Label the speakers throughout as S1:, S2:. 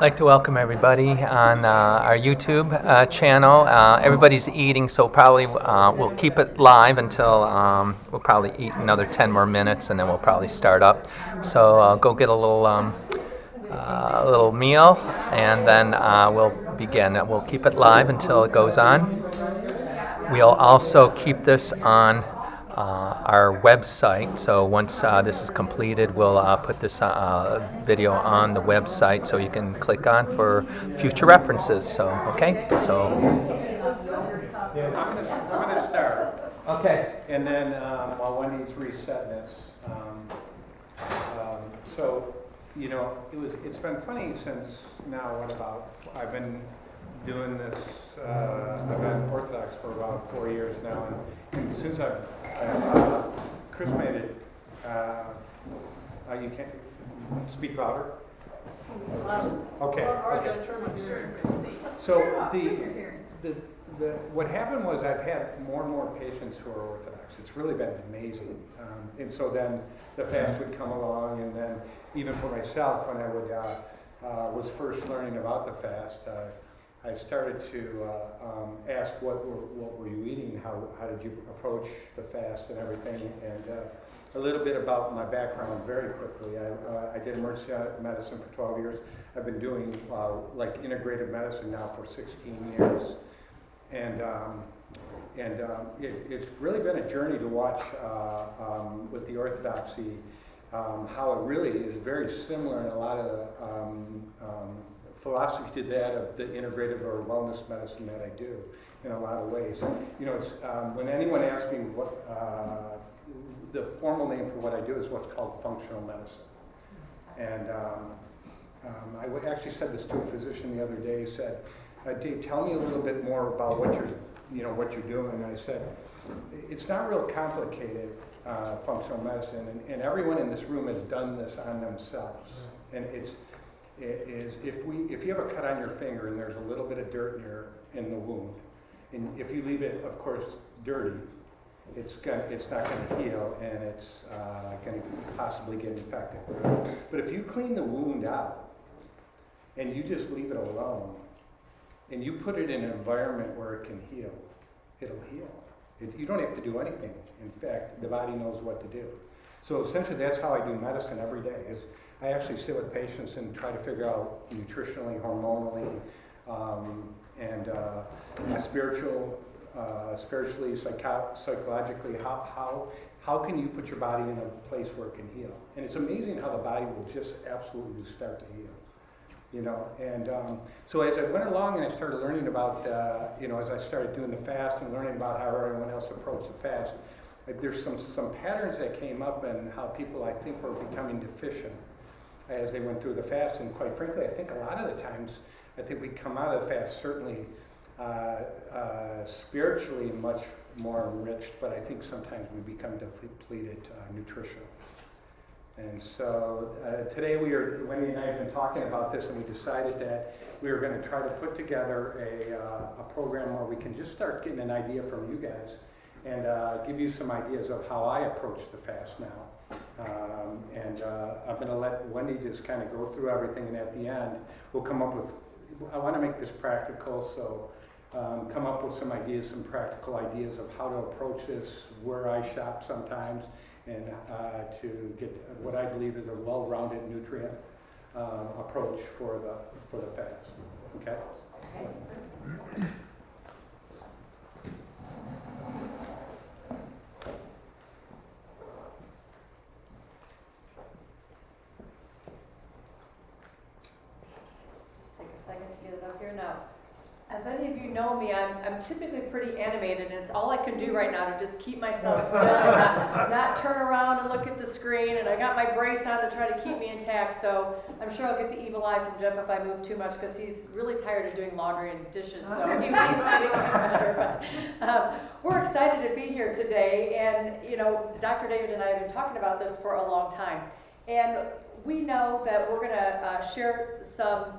S1: I'd like to welcome everybody on our YouTube channel. Everybody's eating, so probably we'll keep it live until we'll probably eat another 10 more minutes, and then we'll probably start up. So go get a little meal, and then we'll begin. We'll keep it live until it goes on. We'll also keep this on our website, so once this is completed, we'll put this video on the website so you can click on for future references. So, okay? So.
S2: I'm going to start.
S1: Okay.
S2: And then while Wendy's resetting this, so, you know, it's been funny since now, I've been doing this, I've been Orthodox for about 4 years now, and since I've Chris made it, you can't speak louder? Okay. So what happened was I've had more and more patients who are Orthodox. It's really been amazing. And so then the fast would come along, and then even for myself, when I was first learning about the fast, I started to ask what were you eating, how did you approach the fast and everything, and a little bit about my background very quickly. I did emergency medicine for 12 years. I've been doing like integrative medicine now for 16 years, and it's really been a journey to watch with the Orthodoxy, how it really is very similar in a lot of the philosophy to that of the integrative or wellness medicine that I do in a lot of ways. You know, it's when anyone asks me what the formal name for what I do is what's called functional medicine. And I actually said this to a physician the other day. He said, "Dave, tell me a little bit more about what you're doing." And I said, "It's not real complicated, functional medicine, and everyone in this room has done this on themselves. And it is if you have a cut on your finger and there's a little bit of dirt in the wound, and if you leave it, of course, dirty, it's not going to heal, and it's going to possibly get infected. But if you clean the wound out and you just leave it alone, and you put it in an environment where it can heal, it'll heal. You don't have to do anything. In fact, the body knows what to do. So essentially, that's how I do medicine every day. I actually sit with patients and try to figure out nutritionally, hormonally, and spiritually, psychologically, how can you put your body in a place where it can heal? And it's amazing how the body will just absolutely start to heal. You know, and so as I went along and I started learning about, as I started doing the fast and learning about how everyone else approached the fast, there's some patterns that came up and how people, I think, were becoming deficient as they went through the fast. And quite frankly, I think a lot of the times, I think we come out of the fast certainly spiritually much more enriched, but I think sometimes we become depleted nutritionally. And so today Wendy and I have been talking about this, and we decided that we were going to try to put together a program where we can just start getting an idea from you guys and give you some ideas of how I approach the fast now. I'm going to let Wendy just kind of go through everything, and at the end we'll come up with, I want to make this practical, so come up with some ideas, some practical ideas of how to approach this, where I shop sometimes, and to get what I believe is a well-rounded nutrient approach for the fast. Okay?
S3: Just take a second to get it up here now. If any of you know me, I'm typically pretty animated, and it's all I can do right now to just keep myself still and not turn around and look at the screen. And I got my brace on to try to keep me intact, so I'm sure I'll get the evil eye from Jeff if I move too much, because he's really tired of doing laundry and dishes, so he needs to get better. But we're excited to be here today, and Dr. David and I have been talking about this for a long time, and we know that we're going to share some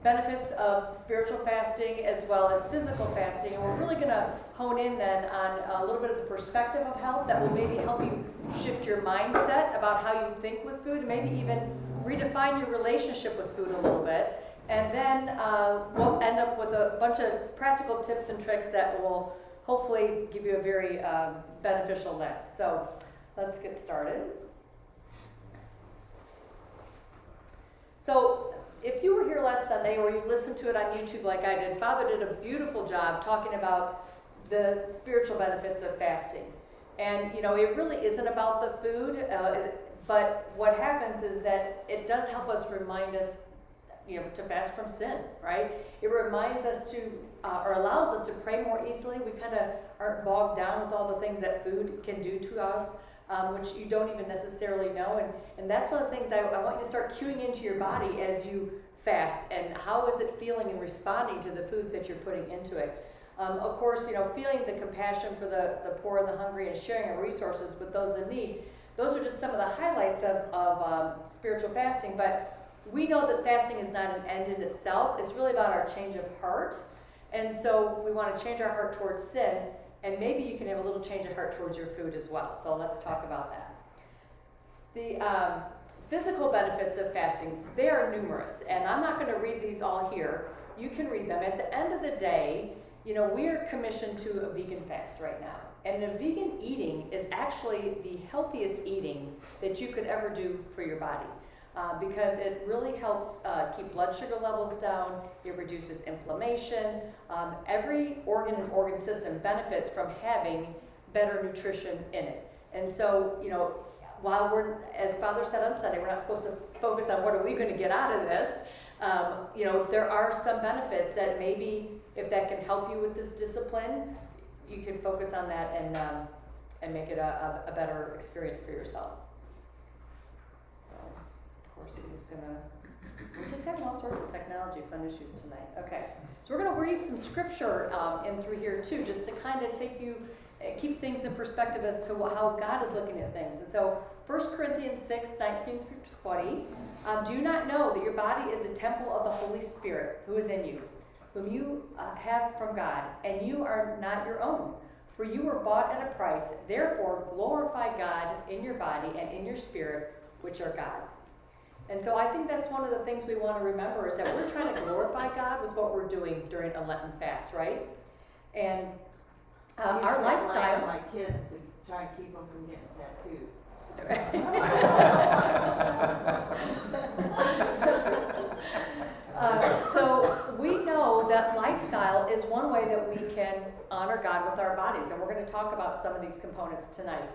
S3: benefits of spiritual fasting as well as physical fasting, and we're really going to hone in then on a little bit of the perspective of health that will maybe help you shift your mindset about how you think with food, and maybe even redefine your relationship with food a little bit, And then we'll end up with a bunch of practical tips and tricks that will hopefully give you a very beneficial Lent. So let's get started. So if you were here last Sunday or you listened to it on YouTube like I did, Father did a beautiful job talking about the spiritual benefits of fasting. And, you know, it really isn't about the food, but what happens is that it does help us remind us, you know, to fast from sin, right? It reminds us to, or allows us to pray more easily. We kind of aren't bogged down with all the things that food can do to us, which you don't even necessarily know. And that's one of the things I want you to start cueing into your body as you fast, and how is it feeling and responding to the foods that you're putting into it. Of course, you know, feeling the compassion for the poor and the hungry and sharing our resources with those in need, those are just some of the highlights of spiritual fasting. But we know that fasting is not an end in itself. It's really about our change of heart. And so we want to change our heart towards sin, and maybe you can have a little change of heart towards your food as well. So let's talk about that. The physical benefits of fasting, they are numerous, and I'm not going to read these all here. You can read them. At the end of the day, you know, we are commissioned to a vegan fast right now. And the vegan eating is actually the healthiest eating that you could ever do for your body. Because it really helps keep blood sugar levels down, it reduces inflammation. Every organ and organ system benefits from having better nutrition in it. And so, you know, while we're, as Father said on Sunday, we're not supposed to focus on what are we going to get out of this, you know, there are some benefits that maybe, if that can help you with this discipline, you can focus on that and make it a better experience for yourself. Of course, this is we're just having all sorts of technology fun issues tonight. Okay, so we're going to weave some scripture in through here too, just to kind of keep things in perspective as to how God is looking at things. And so 1 Corinthians 6, 19 through 20, do you not know that your body is the temple of the Holy Spirit who is in you, whom you have from God, and you are not your own? For you were bought at a price. Therefore, glorify God in your body and in your spirit, which are God's. And so I think that's one of the things we want to remember, is that we're trying to glorify God with what we're doing during a Lenten fast, right? And our lifestyle.
S4: My kids to try and keep them from getting tattoos.
S3: So we know that lifestyle is one way that we can honor God with our bodies, and we're going to talk about some of these components tonight.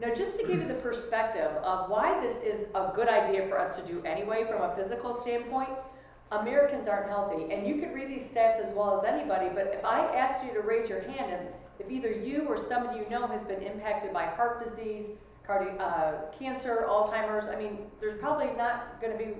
S3: Now, just to give you the perspective of why this is a good idea for us to do anyway from a physical standpoint, Americans aren't healthy. And you could read these stats as well as anybody, but if I asked you to raise your hand, and if either you or somebody you know has been impacted by heart disease, cancer, Alzheimer's, I mean, there's probably not going to be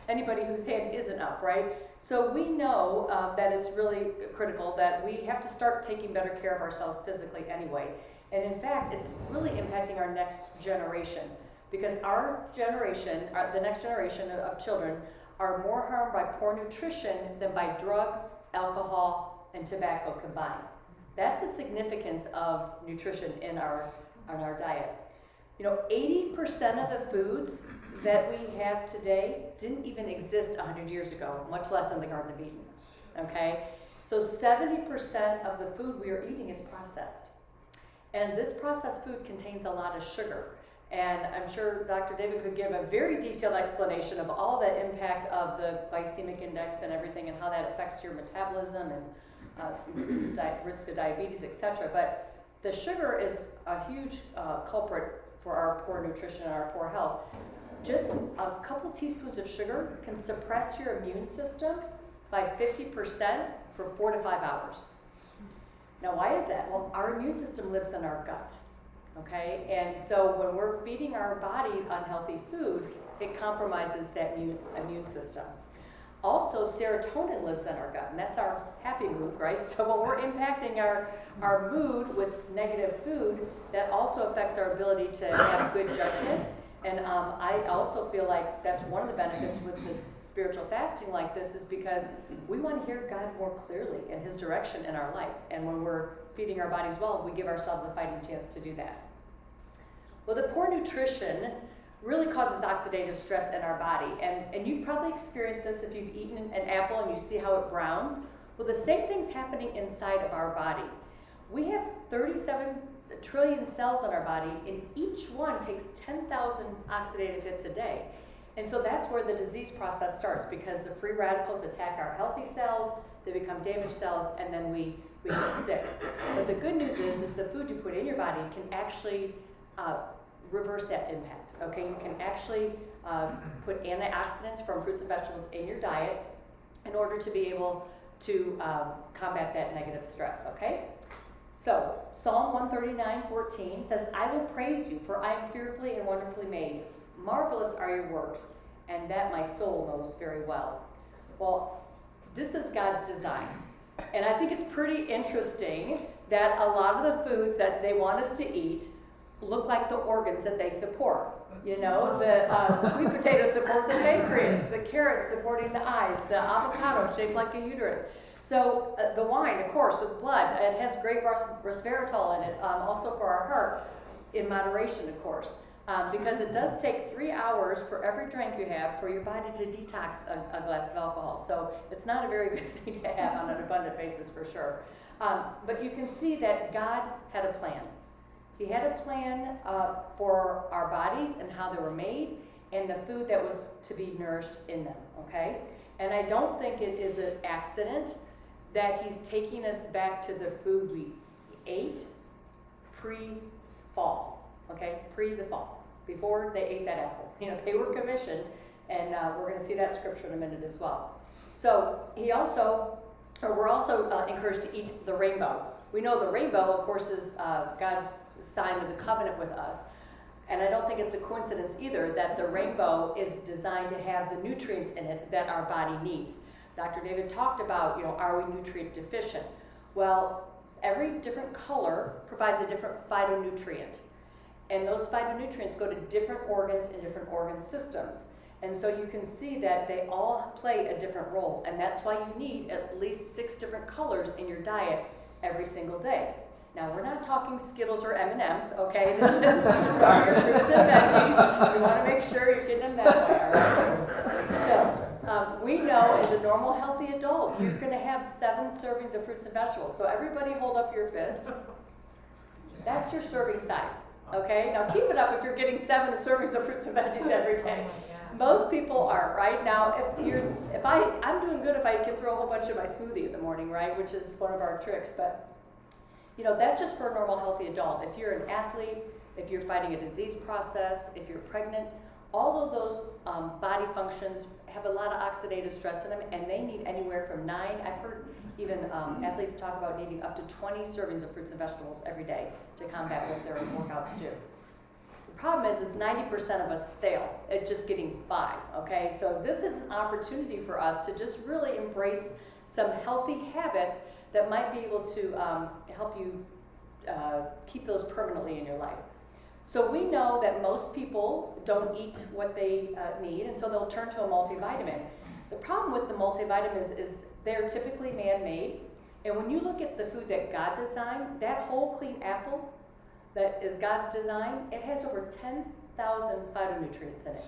S3: anybody whose hand isn't up, right? So we know that it's really critical that we have to start taking better care of ourselves physically anyway. And in fact, it's really impacting our next generation, because our generation, the next generation of children, are more harmed by poor nutrition than by drugs, alcohol, and tobacco combined. That's the significance of nutrition in our diet. You know, 80% of the foods that we have today didn't even exist 100 years ago, much less in the Garden of Eden. Okay? So 70% of the food we are eating is processed. And this processed food contains a lot of sugar. And I'm sure Dr. David could give a very detailed explanation of all the impact of the glycemic index and everything, and how that affects your metabolism and increases risk of diabetes, etc. But the sugar is a huge culprit for our poor nutrition and our poor health. Just a couple teaspoons of sugar can suppress your immune system by 50% for 4 to 5 hours. Now, why is that? Well, our immune system lives in our gut, okay? And so when we're feeding our body unhealthy food, it compromises that immune system. Also, serotonin lives in our gut, and that's our happy mood, right? So when we're impacting our mood with negative food, that also affects our ability to have good judgment. And I also feel like that's one of the benefits with this spiritual fasting like this, is because we want to hear God more clearly and His direction in our life. And when we're feeding our bodies well, we give ourselves a fighting chance to do that. Well, the poor nutrition really causes oxidative stress in our body. And you've probably experienced this if you've eaten an apple and you see how it browns. Well, the same thing's happening inside of our body. We have 37 trillion cells in our body, and each one takes 10,000 oxidative hits a day. And so that's where the disease process starts, because the free radicals attack our healthy cells, they become damaged cells, and then we get sick. But the good news is the food you put in your body can actually reverse that impact, okay? You can actually put antioxidants from fruits and vegetables in your diet in order to be able to combat that negative stress, okay? So, Psalm 139:14 says, I will praise you, for I am fearfully and wonderfully made. Marvelous are your works, and that my soul knows very well. Well, this is God's design. And I think it's pretty interesting that a lot of the foods that they want us to eat look like the organs that they support. You know, the sweet potatoes support the pancreas, the carrots supporting the eyes, the avocado shaped like a uterus. So the wine, of course, with blood, it has great resveratrol in it, also for our heart, in moderation, of course, because it does take 3 hours for every drink you have for your body to detox a glass of alcohol. So it's not a very good thing to have on an abundant basis for sure. But you can see that God had a plan. He had a plan for our bodies and how they were made and the food that was to be nourished in them, okay? And I don't think it is an accident that he's taking us back to the food we ate pre-fall, okay? Pre the fall, before they ate that apple. You know, they were commissioned, and we're going to see that scripture in a minute as well. So we're also encouraged to eat the rainbow. We know the rainbow, of course, is God's sign of the covenant with us. And I don't think it's a coincidence either that the rainbow is designed to have the nutrients in it that our body needs. Dr. David talked about, you know, are we nutrient deficient? Well, every different color provides a different phytonutrient. And those phytonutrients go to different organs and different organ systems. And so you can see that they all play a different role. And that's why you need at least 6 different colors in your diet every single day. Now, we're not talking Skittles or M&Ms, okay? This is from your fruits and veggies. You want to make sure you're getting them that way, all right? So, we know as a normal, healthy adult, you're going to have 7 servings of fruits and vegetables. So everybody hold up your fist. That's your serving size, okay? Now, keep it up if you're getting 7 servings of fruits and veggies every day. Most people aren't, right? Now, I'm doing good if I can throw a whole bunch in my smoothie in the morning, right? Which is one of our tricks, but you know, that's just for a normal, healthy adult. If you're an athlete, if you're fighting a disease process, if you're pregnant, all of those body functions have a lot of oxidative stress in them, and they need anywhere from 9, I've heard even athletes talk about needing up to 20 servings of fruits and vegetables every day to combat what their workouts do. The problem is 90% of us fail at just getting 5, okay? So this is an opportunity for us to just really embrace some healthy habits that might be able to help you keep those permanently in your life. So we know that most people don't eat what they need, and so they'll turn to a multivitamin. The problem with the multivitamins is they're typically man-made, and when you look at the food that God designed, that whole clean apple that is God's design, it has over 10,000 phytonutrients in it.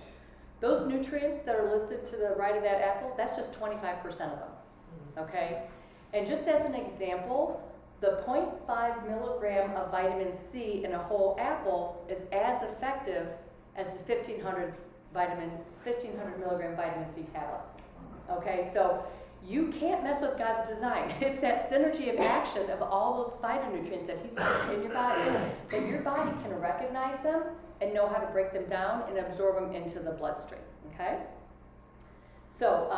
S3: Those nutrients that are listed to the right of that apple, that's just 25% of them, okay? And just as an example, the 0.5 milligram of vitamin C in a whole apple is as effective as a 1,500 milligram vitamin C tablet. Okay, so you can't mess with God's design. It's that synergy of action of all those phytonutrients that He's put in your body, that your body can recognize them and know how to break them down and absorb them into the bloodstream. Okay? So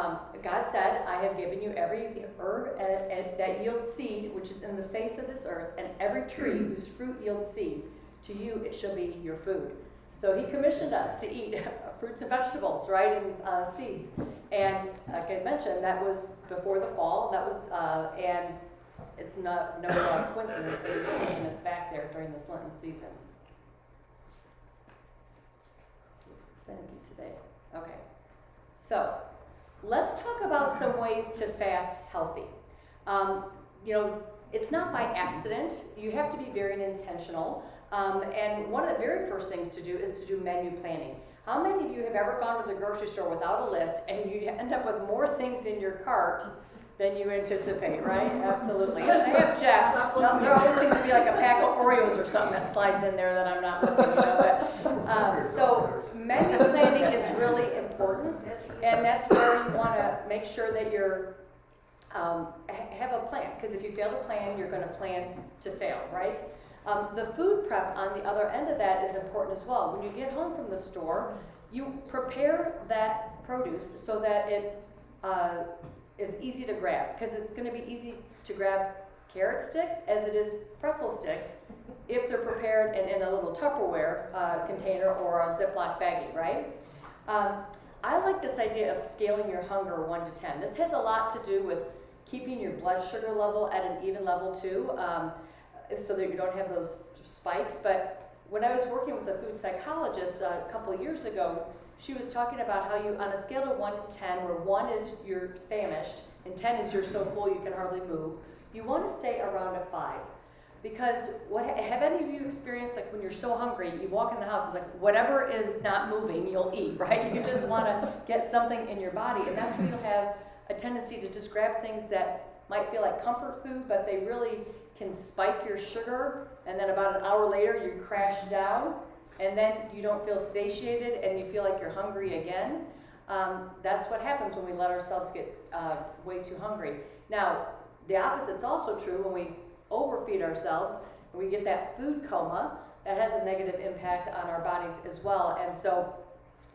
S3: God said, I have given you every herb that yields seed, which is in the face of this earth, and every tree whose fruit yields seed. To you it shall be your food. So He commissioned us to eat fruits and vegetables, right, and seeds. And like I mentioned, that was before the fall. That was, and it's no coincidence that He's taking us back there during this Lenten season. It's finicky today. Okay. So let's talk about some ways to fast healthy. You know, it's not by accident. You have to be very intentional. And one of the very first things to do is to do menu planning. How many of you have ever gone to the grocery store without a list and you end up with more things in your cart than you anticipate, right? Absolutely. And I have Jeff. There always seems to be like a pack of Oreos or something that slides in there that I'm not looking, But so menu planning is really important, and that's where you want to make sure that you're have a plan. Because if you fail to plan, you're going to plan to fail, right? The food prep on the other end of that is important as well. When you get home from the store, you prepare that produce so that it is easy to grab, because it's going to be easy to grab carrot sticks as it is pretzel sticks if they're prepared in a little Tupperware container or a Ziploc baggie, right? I like this idea of scaling your hunger 1 to 10. This has a lot to do with keeping your blood sugar level at an even level too, so that you don't have those spikes. But when I was working with a food psychologist a couple of years ago, she was talking about how you, on a scale of 1 to 10, where 1 is you're famished and 10 is you're so full you can hardly move, you want to stay around a 5. Because have any of you experienced, like when you're so hungry, you walk in the house, it's like whatever is not moving, you'll eat, right? You just want to get something in your body, and that's where you'll have a tendency to just grab things that might feel like comfort food, but they really can spike your sugar, and then about an hour later you crash down, and then you don't feel satiated and you feel like you're hungry again. That's what happens when we let ourselves get way too hungry. Now, the opposite's also true when we overfeed ourselves and we get that food coma. That has a negative impact on our bodies as well. And so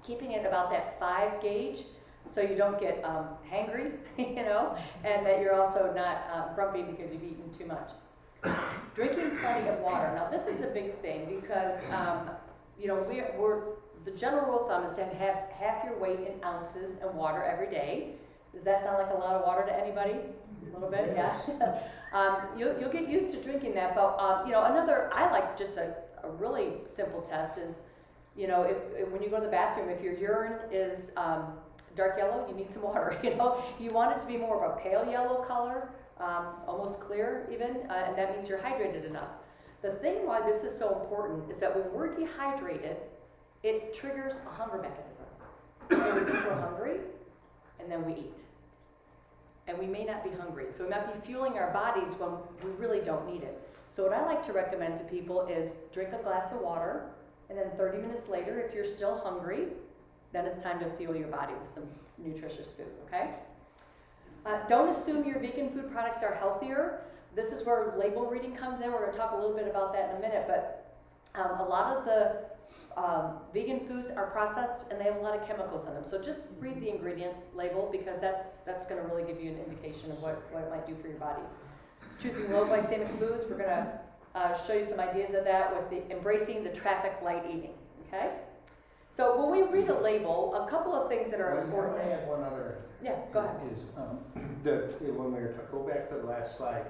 S3: keeping it about that 5 gauge so you don't get hangry, and that you're also not grumpy because you've eaten too much. Drinking plenty of water. Now this is a big thing because we're the general rule of thumb is to have half your weight in ounces in water every day. Does that sound like a lot of water to anybody? A little bit,
S2: Yes.
S3: Yeah. You'll get used to drinking that, but another, I like just a really simple test is, if when you go to the bathroom, if your urine is dark yellow, you need some water. You want it to be more of a pale yellow color, almost clear even, and that means you're hydrated enough. The thing why this is so important is that when we're dehydrated, it triggers a hunger mechanism. So we think we're hungry, and then we eat. And we may not be hungry. So we might be fueling our bodies when we really don't need it. So what I like to recommend to people is drink a glass of water, and then 30 minutes later, if you're still hungry, then it's time to fuel your body with some nutritious food, okay? Don't assume your vegan food products are healthier. This is where label reading comes in. We're going to talk a little bit about that in a minute, but a lot of the vegan foods are processed and they have a lot of chemicals in them. So just read the ingredient label, because that's going to really give you an indication of what it might do for your body. Choosing low glycemic foods, we're going to show you some ideas of that with the embracing the traffic light eating, okay? So when we read a label, a couple of things that are important.
S2: I add one other.
S3: Yeah, go ahead.
S2: When we go back to the last slide,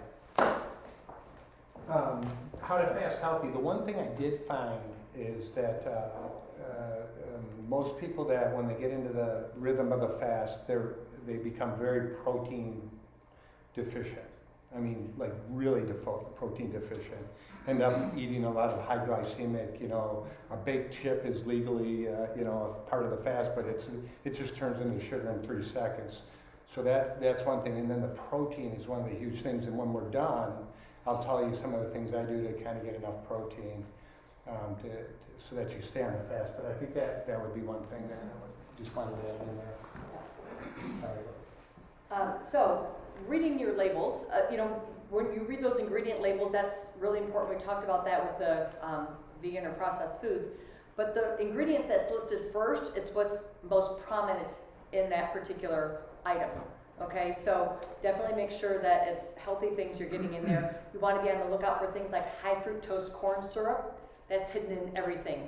S2: how to fast healthy. The one thing I did find is that most people that when they get into the rhythm of the fast, they become very protein deficient. I mean, like really protein deficient. End up eating a lot of high glycemic. A baked chip is legally a part of the fast, but it just turns into sugar in 3 seconds. So that's one thing. And then the protein is one of the huge things. And when we're done, I'll tell you some of the things I do to kind of get enough protein so that you stay on the fast. But I think that would be one thing that I would just wanted to add in there. Sorry.
S3: So reading your labels, when you read those ingredient labels, that's really important. We talked about that with the vegan or processed foods. But the ingredient that's listed first is what's most prominent in that particular item. Okay, so definitely make sure that it's healthy things you're getting in there. You want to be on the lookout for things like high fructose corn syrup. That's hidden in everything.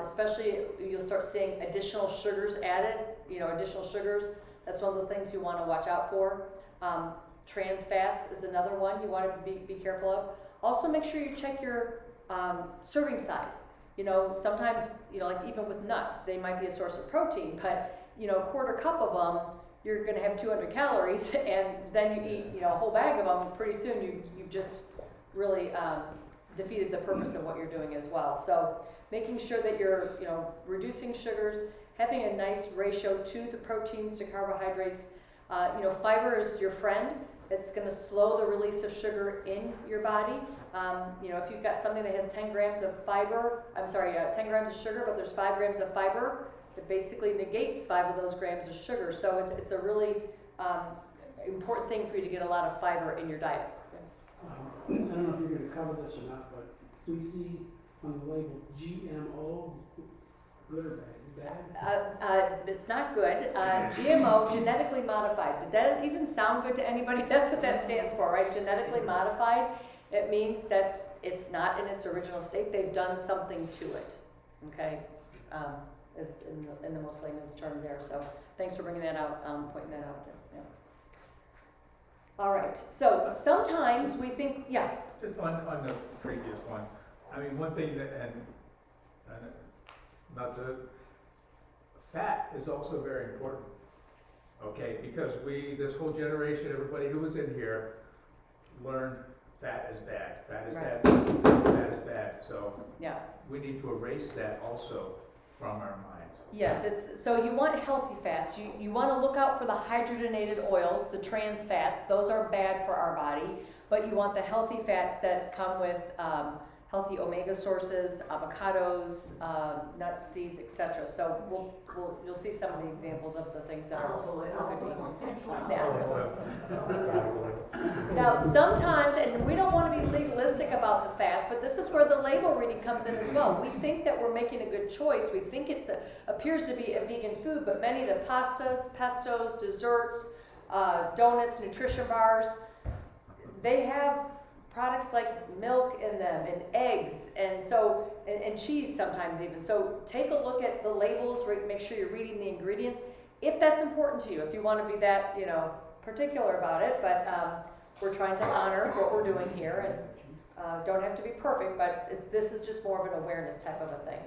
S3: Especially you'll start seeing additional sugars added, additional sugars. That's one of the things you want to watch out for. Trans fats is another one you want to be careful of. Also make sure you check your serving size. Sometimes, like even with nuts, they might be a source of protein, but a quarter cup of them, you're going to have 200 calories, and then you eat, a whole bag of them. Pretty soon, you've just really defeated the purpose of what you're doing as well. So making sure that you're, reducing sugars, having a nice ratio to the proteins to carbohydrates. Fiber is your friend. It's going to slow the release of sugar in your body. If you've got something that has 10 grams of 10 grams of sugar, but there's 5 grams of fiber, it basically negates 5 of those grams of sugar. So it's a really important thing for you to get a lot of fiber in your diet.
S5: I don't know if you're going to cover this or not, but we see on the label GMO, good or bad?
S3: It's not good. GMO, genetically modified. Did that even sound good to anybody? That's what that stands for, right? Genetically modified. It means that it's not in its original state. They've done something to it. Okay, is in the most layman's term there. So thanks for bringing that out, pointing that out there. Yeah. All right. So sometimes we think, yeah.
S6: Just on the previous one, I mean, one thing that, and not to, fat is also very important, okay? Because this whole generation, everybody who was in here, learned fat is bad, fat is
S3: Right.
S6: bad, fat is bad. So
S3: Yeah.
S6: we need to erase that also from our minds.
S3: Yes, so you want healthy fats. You want to look out for the hydrogenated oils, the trans fats. Those are bad for our body. But you want the healthy fats that come with healthy omega sources, avocados, nuts, seeds, etc. So you'll see some of the examples of the things that are good to eat. Yeah. Now sometimes, and we don't want to be legalistic about the fast, but this is where the label reading comes in as well. We think that we're making a good choice. We think it appears to be a vegan food, but many of the pastas, pestos, desserts, donuts, nutrition bars, they have products like milk in them and eggs and cheese sometimes even. So take a look at the labels, make sure you're reading the ingredients if that's important to you, if you want to be that particular about it. But we're trying to honor what we're doing here and don't have to be perfect, but this is just more of an awareness type of a thing.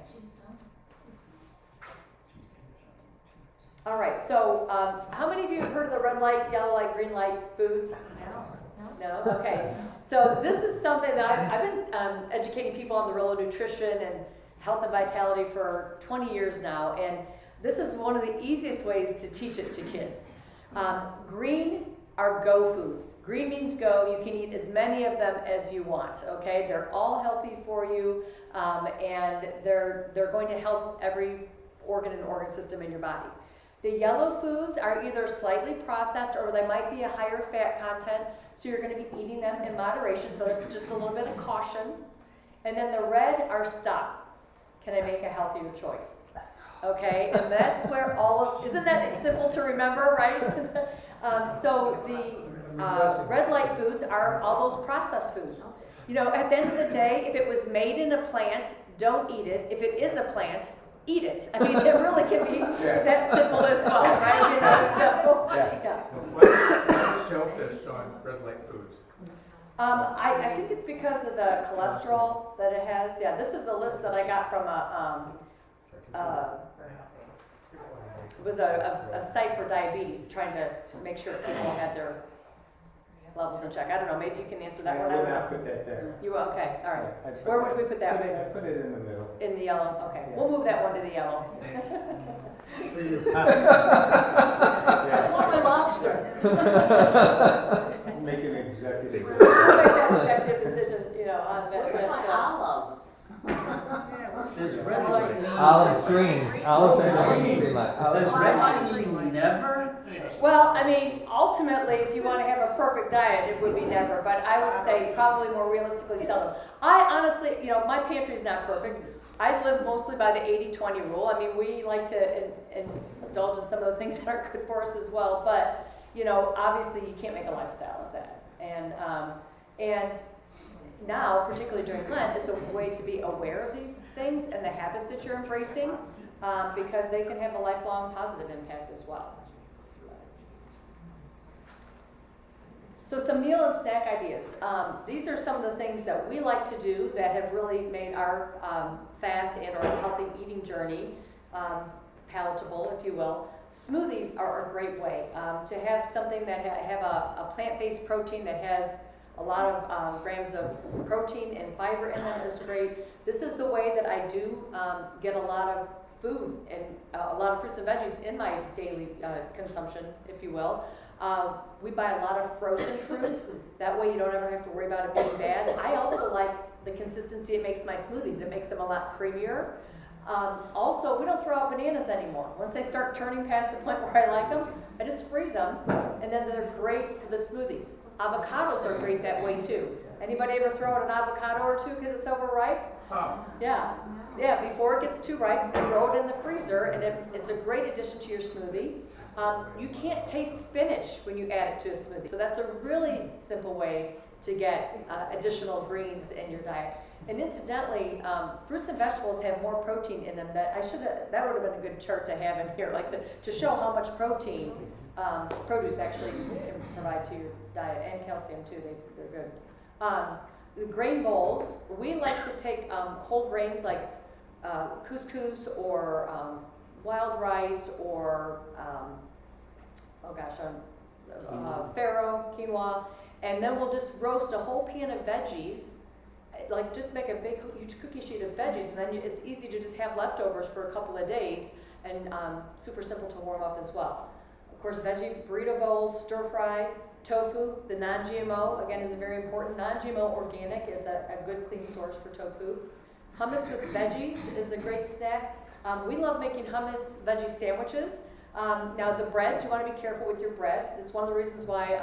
S3: All right, so how many of you have heard of the red light, yellow light, green light foods? No? Okay. So this is something that I've been educating people on the role of nutrition and health and vitality for 20 years now, and this is one of the easiest ways to teach it to kids. Green are go foods. Green means go. You can eat as many of them as you want, okay? They're all healthy for you, and they're going to help every organ and organ system in your body. The yellow foods are either slightly processed or they might be a higher fat content, so you're going to be eating them in moderation, so this is just a little bit of caution. And then the red are stop. Can I make a healthier choice? Okay, and that's where isn't that simple to remember, right? So the red light foods are all those processed foods. At the end of the day, if it was made in a plant, don't eat it. If it is a plant, eat it. I mean, it really can be that simple as well, right?
S6: Why shellfish on red light foods?
S3: I think it's because of the cholesterol that it has. Yeah, this is a list that I got from it was a site for diabetes, trying to make sure people had their levels in check. I don't know, maybe you can answer that one. I
S2: would
S3: don't know.
S2: not put that there.
S3: You will? Okay, all right.
S2: Yeah, I'd
S3: Where would we put that?
S2: I put it in the middle.
S3: In the yellow? Okay,
S2: Yeah.
S3: we'll move that one to the yellow.
S4: I want my lobster.
S2: Make an executive.
S3: We'll make that executive decision, on that.
S4: Where's my olives?
S7: Does red light
S1: Olive's green. Olive's green light.
S7: does red light mean never?
S3: Well, I mean, ultimately, if you want to have a perfect diet, it would be never, but I would say probably more realistically seldom. I honestly, my pantry's not perfect. I live mostly by the 80-20 rule. I mean, we like to indulge in some of the things that are good for us as well, but, obviously you can't make a lifestyle of that. And now, particularly during Lent, is a way to be aware of these things and the habits that you're embracing, because they can have a lifelong positive impact as well. So some meal and snack ideas. These are some of the things that we like to do that have really made our fast and or healthy eating journey palatable, if you will. Smoothies are a great way to have something that have a plant-based protein that has a lot of grams of protein and fiber in them is great. This is the way that I do get a lot of food and a lot of fruits and veggies in my daily consumption, if you will. We buy a lot of frozen fruit. That way you don't ever have to worry about it being bad. I also like the consistency it makes my smoothies. It makes them a lot creamier. Also, we don't throw out bananas anymore. Once they start turning past the point where I like them, I just freeze them, and then they're great for the smoothies. Avocados are great that way too. Anybody ever throw out an avocado or two because it's overripe?
S6: Huh.
S3: Yeah. Yeah, before it gets too ripe, throw it in the freezer, and it's a great addition to your smoothie. You can't taste spinach when you add it to a smoothie. So that's a really simple way to get additional greens in your diet. And incidentally, fruits and vegetables have more protein in them that that would have been a good chart to have in here, like to show how much protein produce actually can provide to your diet, and calcium too, they're good. The grain bowls, we like to take whole grains like couscous or wild rice or, farro, quinoa, and then we'll just roast a whole pan of veggies, like just make a big, huge cookie sheet of veggies, and then it's easy to just have leftovers for a couple of days, and super simple to warm up as well. Of course, veggie burrito bowls, stir fry, tofu, the non-GMO, again, is a very important. Non-GMO organic is a good, clean source for tofu. Hummus with veggies is a great snack. We love making hummus veggie sandwiches. Now the breads, you want to be careful with your breads. It's one of the reasons why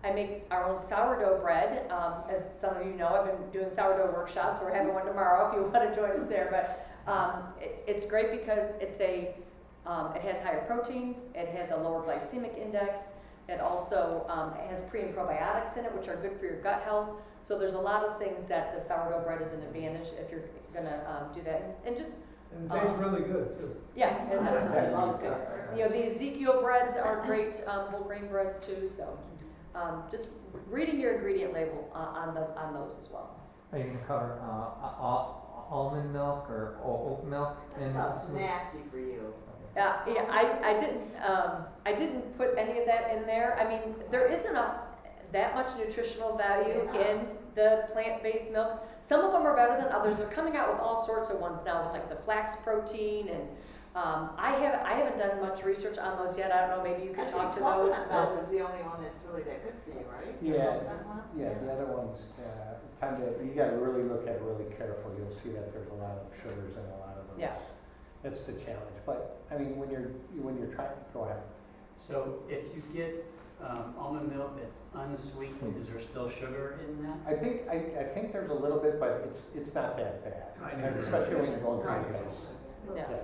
S3: I make our own sourdough bread. As some of you know, I've been doing sourdough workshops. We're having one tomorrow if you want to join us there. But it's great because it has higher protein, it has a lower glycemic index, it also has pre and probiotics in it, which are good for your gut health. So there's a lot of things that the sourdough bread is an advantage if you're going to do that. And just
S8: And it tastes really good too.
S3: yeah, and that's good. You know, the Ezekiel breads are great, whole grain breads too. So just reading your ingredient label on those as well.
S1: Are you going to cover almond milk or oat milk?
S4: That sounds nasty for you.
S3: Yeah, I didn't put any of that in there. I mean, there isn't that much nutritional value in the plant-based milks. Some of them are better than others. They're coming out with all sorts of ones now, with like the flax protein, and I haven't done much research on those yet. I don't know. Maybe you could talk to those.
S4: That was the only one that's really that good for you, right?
S2: Yeah, the other ones you got to really look at it really careful. You'll see that there's a lot of sugars in a lot of those.
S3: Yeah.
S2: That's the challenge. But I mean, when you're trying, go ahead.
S7: So if you get almond milk that's unsweetened, is there still sugar in that?
S2: I think there's a little bit, but it's not that bad, especially when you're going through the phase.
S3: Yeah.
S2: Yeah.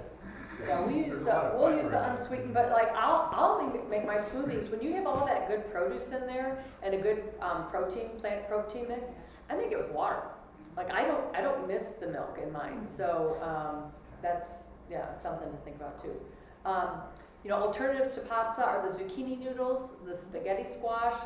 S3: Yeah, we'll use the unsweetened, but like I'll make my smoothies. When you have all that good produce in there and a good plant protein mix, I make it with water. Like I don't miss the milk in mine. So that's something to think about too. Alternatives to pasta are the zucchini noodles, the spaghetti squash,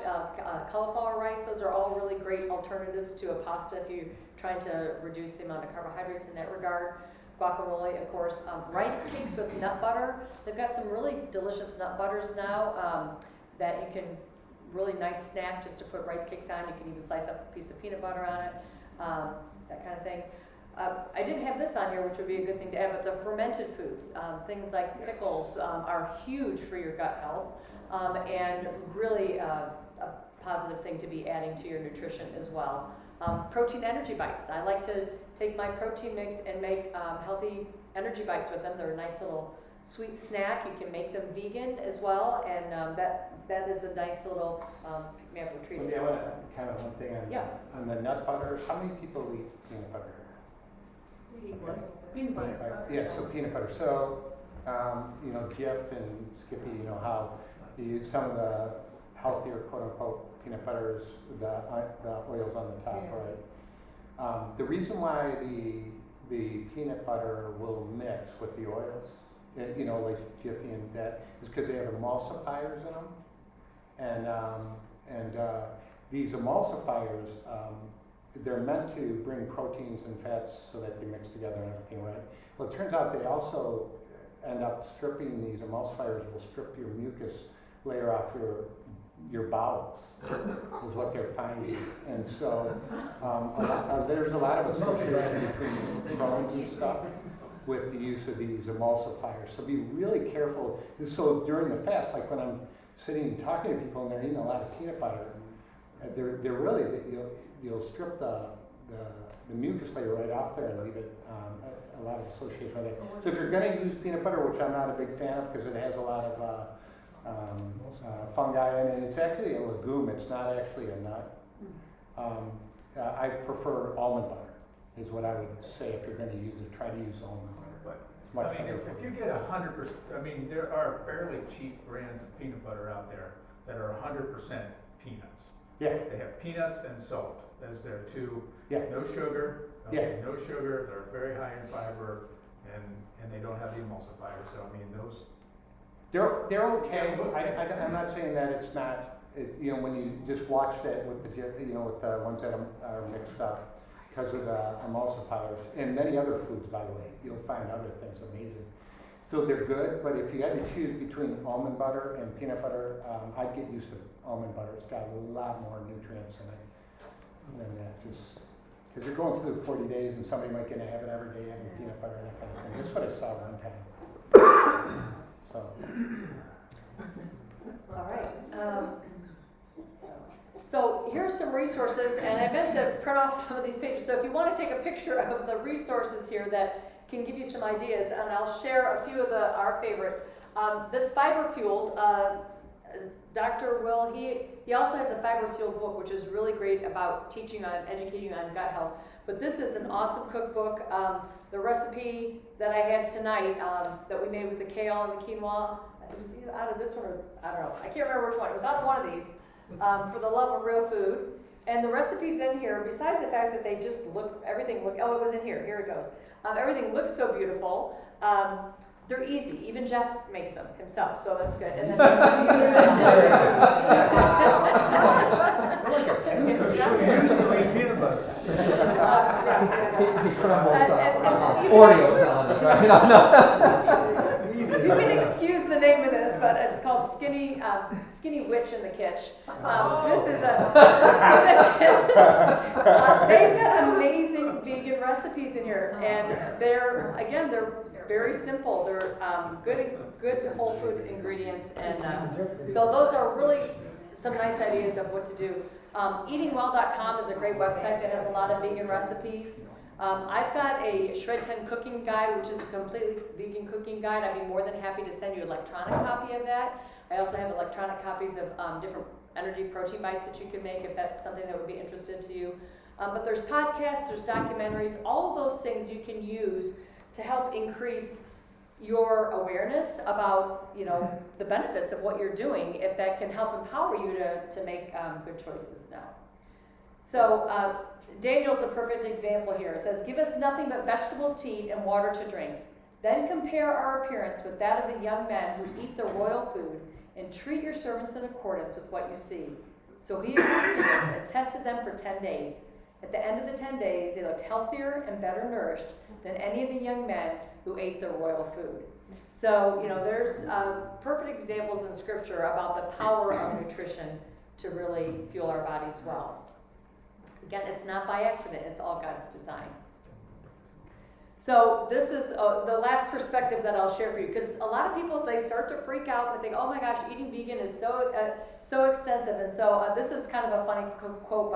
S3: cauliflower rice. Those are all really great alternatives to a pasta if you're trying to reduce the amount of carbohydrates in that regard. Guacamole, of course. Rice cakes with nut butter. They've got some really delicious nut butters now that you can really nice snack just to put rice cakes on. You can even slice up a piece of peanut butter on it, that kind of thing. I didn't have this on here, which would be a good thing to add, but the fermented foods, things like pickles are huge for your gut health, and really a positive thing to be adding to your nutrition as well. Protein energy bites. I like to take my protein mix and make healthy energy bites with them. They're a nice little sweet snack. You can make them vegan as well, and that is a nice little pick-me-up treat.
S2: I want to kind of one thing on the nut butters. How many people eat peanut butter?
S4: Peanut butter.
S2: Yeah, so peanut butter. So, Jeff and Skippy, how some of the healthier quote-unquote peanut butters, the oils on the top, right? The reason why the peanut butter will mix with the oils, like Jiffy and that, is because they have emulsifiers in them, and these emulsifiers. They're meant to bring proteins and fats so that they mix together and everything, right? Well, it turns out they also end up stripping, these emulsifiers will strip your mucus layer off your your bowels is what they're finding. And so there's a lot of association between Crohn's and stuff with the use of these emulsifiers. So be really careful. So during the fast, like when I'm sitting and talking to people and they're eating a lot of peanut butter, they're really, you'll strip the mucus layer right off there and leave it a lot of association with it. So if you're going to use peanut butter, which I'm not a big fan of because it has a lot of fungi in it, it's actually a legume, it's not actually a nut. I prefer almond butter is what I would say if you're going to use it. Try to use almond butter. It's much
S6: I mean,
S2: better
S6: if
S2: for
S6: you get 100%, I mean, there are fairly cheap brands of peanut butter out there that are 100% peanuts.
S2: Yeah.
S6: They have peanuts and salt as their two,
S2: Yeah.
S6: no sugar, no sugar, they're very high in fiber, and they don't have the emulsifiers, so I mean, those.
S2: They're okay. I'm not saying that it's not, when you just watch that with with the ones that are mixed up because of the emulsifiers and many other foods, by the way, you'll find other things amazing. So they're good, but if you had to choose between almond butter and peanut butter, I'd get used to almond butter. It's got a lot more nutrients in it than that. Just because you're going through 40 days and somebody might get a habit every day having peanut butter and that kind of thing. That's what I saw one time. So.
S3: All right. So here's some resources, and I meant to print off some of these pages. So if you want to take a picture of the resources here that can give you some ideas, and I'll share a few of our favorite. This fiber fueled, Dr. Will, he also has a fiber fueled book, which is really great about educating on gut health. But this is an awesome cookbook. The recipe that I had tonight that we made with the kale and the quinoa, it was either out of this one or I don't know. I can't remember which one. It was out of one of these for the love of real food. And the recipe's in here, besides the fact that they just everything look, oh, it was in here. Here it goes. Everything looks so beautiful. They're easy. Even Jeff makes them himself, so that's good. And then
S8: peanut butter.
S1: Oreos on it, right?
S3: You can excuse the name of this, but it's called Skinny Witch in the Kitch. They've got amazing vegan recipes in here, and they're very simple. They're good whole food ingredients, and so those are really some nice ideas of what to do. Eatingwell.com is a great website that has a lot of vegan recipes. I've got a Shred 10 cooking guide, which is a completely vegan cooking guide. I'd be more than happy to send you an electronic copy of that. I also have electronic copies of different energy protein bites that you can make if that's something that would be interesting to you. But there's podcasts, there's documentaries, all of those things you can use to help increase your awareness about the benefits of what you're doing, if that can help empower you to make good choices now. So Daniel's a perfect example here. It says, give us nothing but vegetables to eat and water to drink. Then compare our appearance with that of the young men who eat the royal food, and treat your servants in accordance with what you see. So he agreed to this and tested them for 10 days. At the end of the 10 days, they looked healthier and better nourished than any of the young men who ate the royal food. So, there's perfect examples in Scripture about the power of nutrition to really fuel our bodies well. Again, it's not by accident, it's all God's design. So this is the last perspective that I'll share for you, because a lot of people, they start to freak out and think, oh my gosh, eating vegan is so extensive. And so this is kind of a funny quote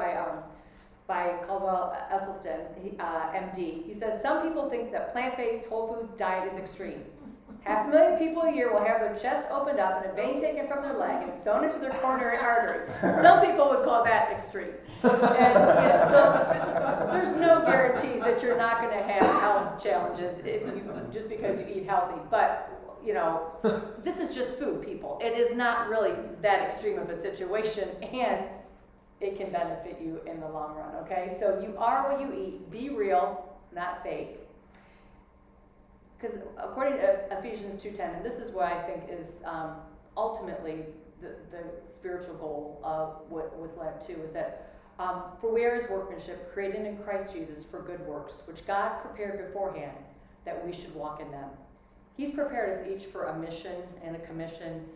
S3: by Caldwell Esselstyn, MD. He says, some people think that plant-based whole foods diet is extreme. 500,000 people a year will have their chest opened up and a vein taken from their leg and sewn into their coronary artery. Some people would call that extreme. And so there's no guarantees that you're not going to have health challenges just because you eat healthy. But this is just food, people. It is not really that extreme of a situation, and it can benefit you in the long run. Okay, so you are what you eat. Be real, not fake. Because according to Ephesians 2:10, and this is what I think is ultimately the spiritual goal with Lent 2, is that for we are his workmanship, created in Christ Jesus for good works, which God prepared beforehand that we should walk in them. He's prepared us each for a mission and a commission,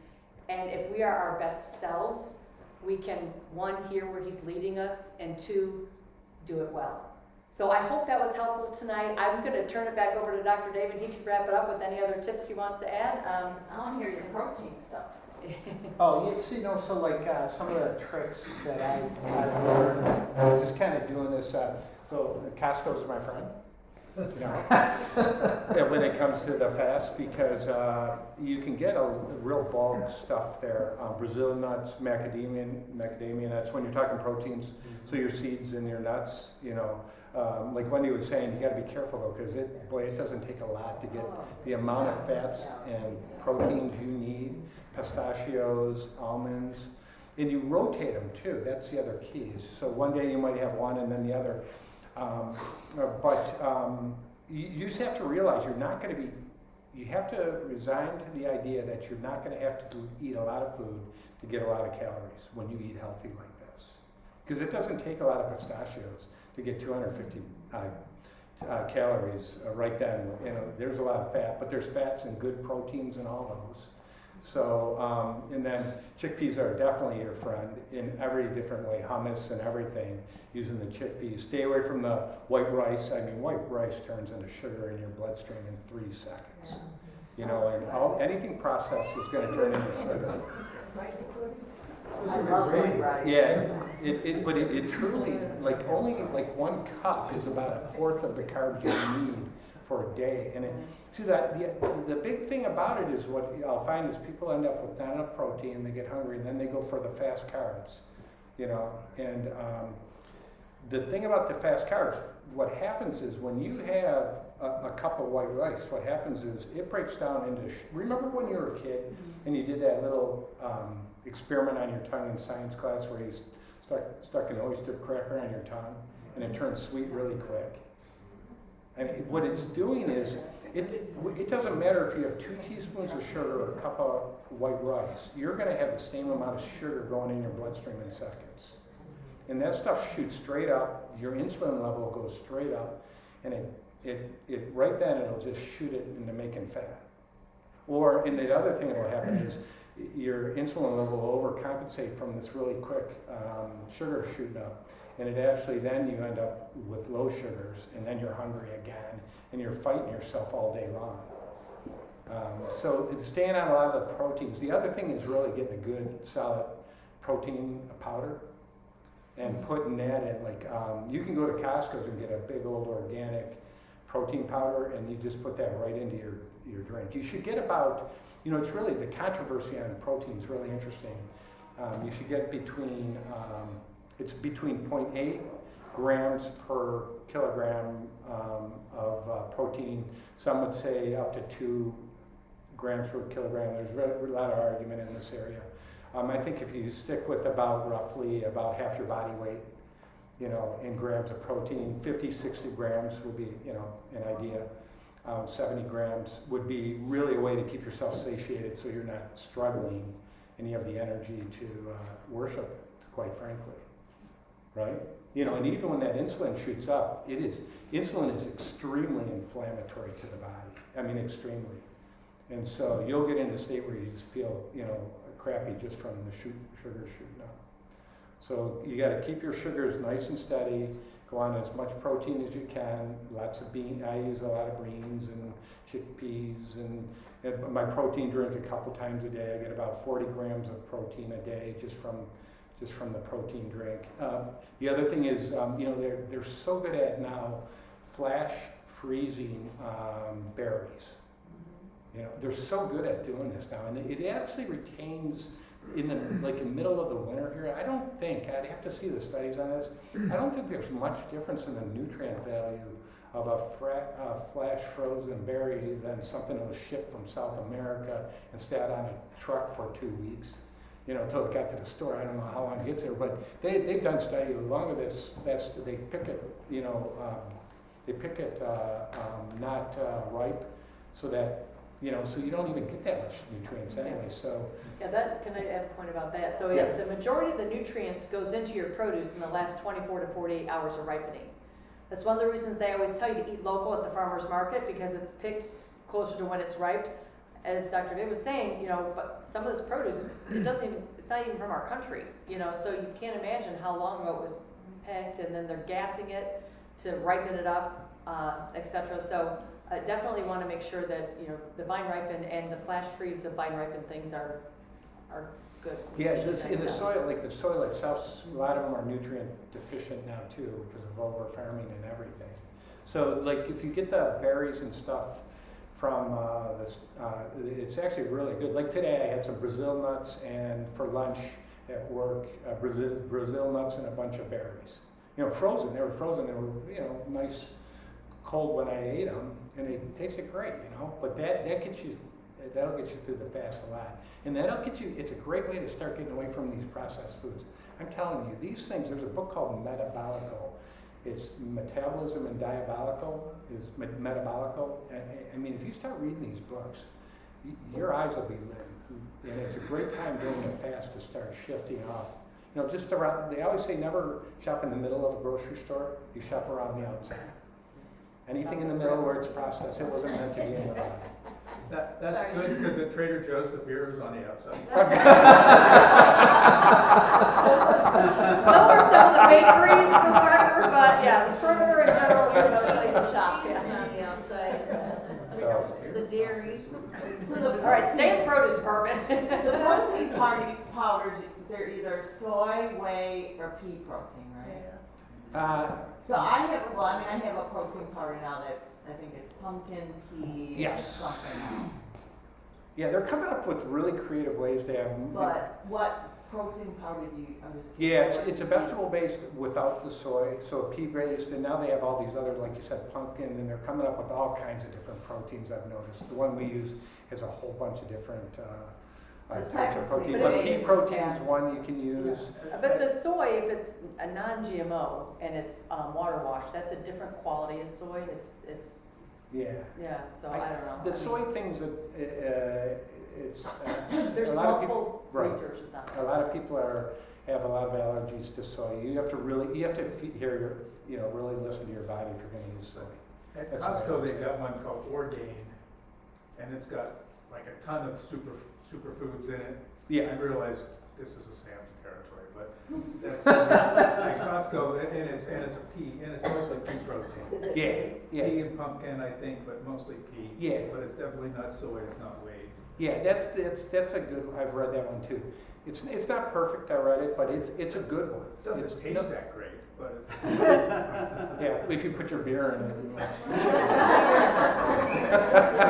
S3: and if we are our best selves, we can, one, hear where he's leading us, and two, do it well. So I hope that was helpful tonight. I'm going to turn it back over to Dr. Dave, and he can wrap it up with any other tips he wants to add.
S4: I want to hear your protein stuff.
S2: Oh, so like some of the tricks that I've learned, just kind of doing this, so Costco's my friend. You know, when it comes to the fast, because you can get a real bulk stuff there. Brazil nuts, macadamia nuts. When you're talking proteins, so your seeds and your nuts. You know, like Wendy was saying, you got to be careful though, because it doesn't take a lot to get the amount of fats and proteins you need. Pistachios, almonds, and you rotate them too. That's the other keys. So one day you might have one, and then the other. You just have to realize you're not going to be, you have to resign to the idea that you're not going to have to eat a lot of food to get a lot of calories when you eat healthy like this. Because it doesn't take a lot of pistachios to get 250 calories right then. You know, there's a lot of fat, but there's fats and good proteins in all those. So, and then chickpeas are definitely your friend in every different way, hummus and everything, using the chickpeas. Stay away from the white rice. I mean, white rice turns into sugar in your bloodstream in 3 seconds. You know, and anything processed is going to turn into sugar.
S4: I love white rice.
S2: Yeah, but it truly, like only like 1 cup is about 1/4 of the carbs you need for a day. And see that the big thing about it is what I'll find is people end up with not enough protein, they get hungry, and then they go for the fast carbs, you know. And the thing about the fast carbs, what happens is when you have a cup of white rice, what happens is it breaks down into, remember when you were a kid and you did that little experiment on your tongue in science class where you stuck an oyster cracker on your tongue and it turned sweet really quick? And what it's doing is, it doesn't matter if you have 2 teaspoons of sugar or a cup of white rice, you're going to have the same amount of sugar going in your bloodstream in seconds. And that stuff shoots straight up, your insulin level goes straight up, and it right then it'll just shoot it into making fat. Or, and the other thing that will happen is your insulin level will overcompensate from this really quick sugar shooting up. And it actually, then you end up with low sugars, and then you're hungry again, and you're fighting yourself all day long. So it's staying on a lot of the proteins. The other thing is really getting a good, solid protein powder, and putting that in, like, you can go to Costco's and get a big old organic protein powder, and you just put that right into your drink. You should get about, you know, it's really, the controversy on protein is really interesting. You should get between, it's between 0.8 grams per kilogram of protein. Some would say up to 2 grams per kilogram. There's a lot of argument in this area. I think if you stick with roughly about half your body weight, you know, in grams of protein, 50, 60 grams would be, you know, an idea. 70 grams would be really a way to keep yourself satiated so you're not struggling and you have the energy to worship it, quite frankly. Right? You know, and even when that insulin shoots up, insulin is extremely inflammatory to the body. I mean, extremely. And so you'll get in a state where you just feel, you know, crappy just from the sugar shooting up. So you got to keep your sugars nice and steady. Go on as much protein as you can. Lots of beans. I use a lot of beans and chickpeas, and my protein drink a couple times a day. I get about 40 grams of protein a day just from the protein drink. The other thing is, you know, they're so good at now flash freezing berries. You know, they're so good at doing this now, and it actually retains in the middle of the winter here. I don't think, I'd have to see the studies on this. I don't think there's much difference in the nutrient value of a flash frozen berry than something that was shipped from South America and sat on a truck for 2 weeks. You know, until it got to the store. I don't know how long it gets there, but they've done studies. The longer they pick it, you know, they pick it not ripe, so that, you know, so you don't even get that much nutrients anyway. So
S3: Yeah, can I add a point about that? So
S2: Yeah.
S3: the majority of the nutrients goes into your produce in the last 24 to 48 hours of ripening. That's one of the reasons they always tell you to eat local at the farmer's market, because it's picked closer to when it's ripe. as Dr. Dave was saying, but some of this produce, it's not even from our country, so you can't imagine how long ago it was picked, and then they're gassing it to ripen it up, etc. So definitely want to make sure that, the vine ripened and the flash freeze of vine ripened things are good.
S2: Yeah, in the soil, like the soil itself, a lot of them are nutrient deficient now too because of over farming and everything. So like if you get the berries and stuff from it's actually really good. Like today I had some Brazil nuts, and for lunch at work, Brazil nuts and a bunch of berries. Frozen. They were frozen. They were nice cold when I ate them, and they tasted great. But that'll get you through the fast a lot, and that'll get you. It's a great way to start getting away from these processed foods. I'm telling you, these things. There's a book called Metabolical. It's Metabolism and Diabolical is Metabolical. I mean, if you start reading these books, your eyes will be lit, and it's a great time during the fast to start shifting off. Just around. They always say never shop in the middle of a grocery store. You shop around the outside. Anything in the middle where it's processed, it wasn't meant to be in the body.
S6: That's
S3: Sorry.
S6: good, because at Trader Joe's, the beer is on the outside.
S3: So are some of the bakeries for the record, but yeah, the perimeter in general is another place to shop.
S4: Cheese is
S3: Yeah.
S4: on the outside,
S2: So,
S4: the dairy. So
S3: All right, stay in the produce department.
S9: The protein powders, they're either soy, whey, or pea protein, right? So I have a protein powder now that's, I think it's pumpkin, pea, and
S2: Yes.
S9: something else.
S2: yeah, they're coming up with really creative ways to have.
S9: But what protein powder do you, I'm just
S2: Yeah,
S9: curious.
S2: it's a vegetable based without the soy, so pea based, and now they have all these other, like you said, pumpkin, and they're coming up with all kinds of different proteins. I've noticed the one we use has a whole bunch of different
S9: It's
S2: types of protein.
S9: technically
S2: But pea
S9: based,
S2: protein
S9: yes.
S2: is one you can use.
S3: But the soy, if it's a non-GMO and it's water washed, that's a different quality of soy. It's
S2: Yeah,
S3: so I don't know.
S2: the soy things that it's
S3: There's
S2: a lot of people,
S3: multiple
S2: right.
S3: researches on
S2: A
S3: it.
S2: lot of people have a lot of allergies to soy. You have to really really listen to your body if you're going to use soy.
S6: At
S2: That's what I
S6: Costco,
S2: would
S6: they've
S2: say.
S6: got one called Orgain, and it's got like a ton of superfoods in it.
S2: Yeah.
S6: I realize this is a Sam's territory, but that's at Costco, and it's a pea, and it's mostly pea protein.
S2: Yeah.
S6: Pea and pumpkin, I think, but mostly pea.
S2: Yeah.
S6: But it's definitely not soy, it's not whey.
S2: Yeah, that's a good. I've read that one too. It's not perfect. I read it, but it's a good one.
S6: It doesn't
S2: It's-
S6: taste that great, but it's.
S2: Yeah, if you put your beer in it.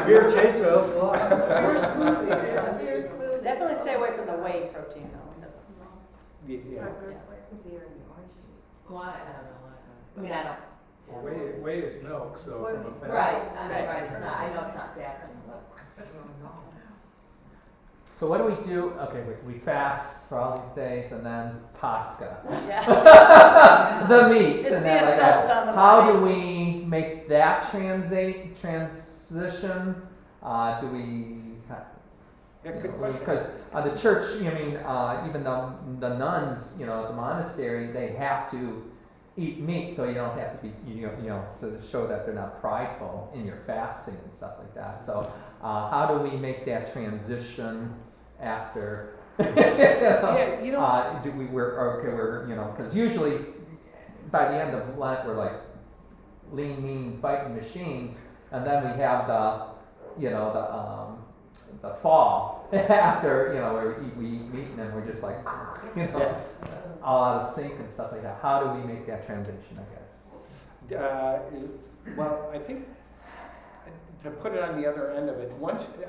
S8: Beer chaser, oh,
S4: Beer smooth.
S3: Definitely stay away from the whey protein though. That's
S2: Yeah.
S4: Beer and orange juice.
S9: Well, I don't know. I mean, I don't.
S6: Well, whey is milk, so from a fast.
S9: Right, right, it's not, I know it's not fasting, but.
S1: So what do we do? Okay, we fast for all these days, and then Pascha,
S3: yeah.
S1: the meats,
S3: It's
S1: and
S3: the
S1: then like
S3: assault
S1: that.
S3: on the
S1: How
S3: body.
S1: do we make that transition? Do we?
S2: Yeah, good question.
S1: Because the church, even the nuns, at the monastery, they have to eat meat, so you don't have to be, to show that they're not prideful in your fasting and stuff like that. So, how do we make that transition after?
S2: Yeah,
S1: Because usually by the end of Lent we're like lean, mean, fighting machines, and then we have the fall after where we eat meat and then we're just like all out of sync and stuff like that. How do we make that transition? I guess.
S2: Well, I think to put it on the other end of it,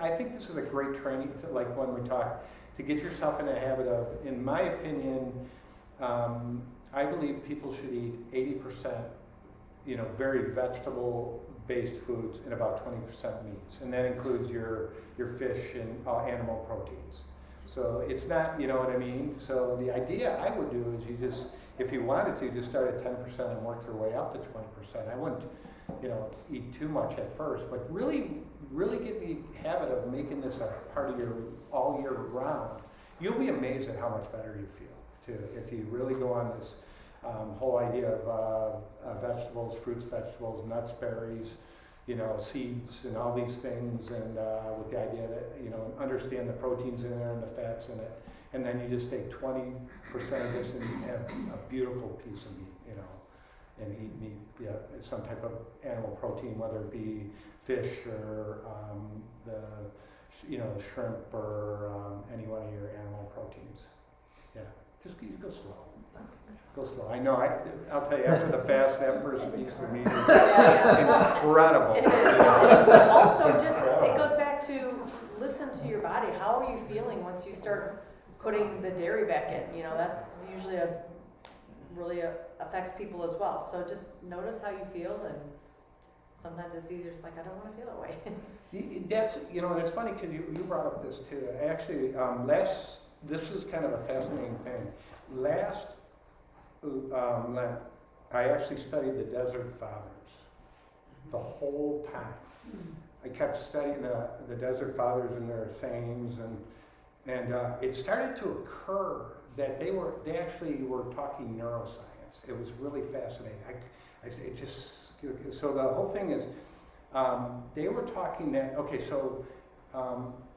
S2: I think this is a great training to, like when we talk, to get yourself in a habit of, in my opinion, I believe people should eat 80%, very vegetable-based foods and about 20% meats, and that includes your fish and animal proteins. So it's not, you know what I mean? So the idea I would do is you just, if you wanted to, just start at 10% and work your way up to 20%. I wouldn't, eat too much at first, but really get the habit of making this a part of your all year round. You'll be amazed at how much better you feel too if you really go on this whole idea of vegetables, fruits, vegetables, nuts, berries, you know, seeds and all these things, and with the idea that, you know, understand the proteins in there and the fats in it. And then you just take 20% of this and you have a beautiful piece of meat, you know, and eat meat, yeah, some type of animal protein, whether it be fish or shrimp or any one of your animal proteins. Yeah, just you go slow. Go slow. I know. I'll tell you, after the fast, that first piece of meat is incredible.
S3: It is. Also, it goes back to listen to your body. How are you feeling once you start putting the dairy back in? You know, that's usually really affects people as well. So just notice how you feel, and sometimes it's easier. Just like, I don't want to feel that way.
S2: That's, you know, and it's funny because you brought up this too. Actually, this is kind of a fascinating thing. Last Lent, I actually studied the Desert Fathers the whole time. I kept studying the Desert Fathers and their sayings, and it started to occur that they actually were talking neuroscience. It was really fascinating. So the whole thing is, they were talking that, okay, so